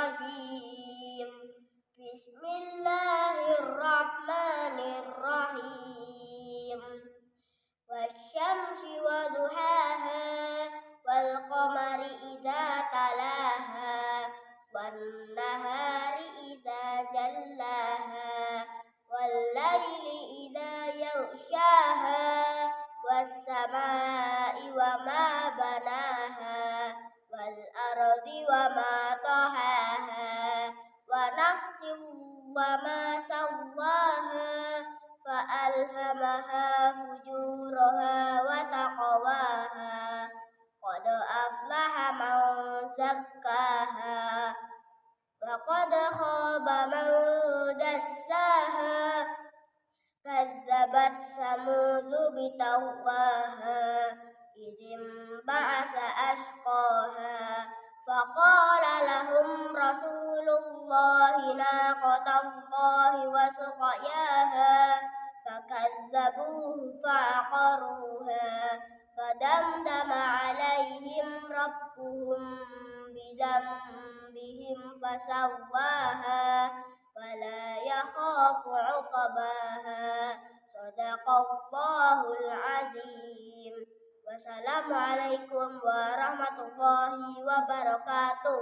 الرجيم بسم الله الرحمن الرحيم والشمس وضحاها والقمر إذا تلاها والنهار إذا جلاها والليل إذا يغشاها والسماء وما بناها والأرض وما طحاها ونفس وما سواها فألهمها فجورها وتقواها قد أفلح من زكاها وقد خاب من دساها كذبت ثمود بطغواها إذ انبعث أشقاها فقال لهم رسول الله ناقة الله وسقياها فكذبوه فعقروها فدمدم عليهم ربهم بذنبهم فسواها ولا يخاف عقباها صدق الله العظيم والسلام عليكم warahmatullahi wabarakatuh.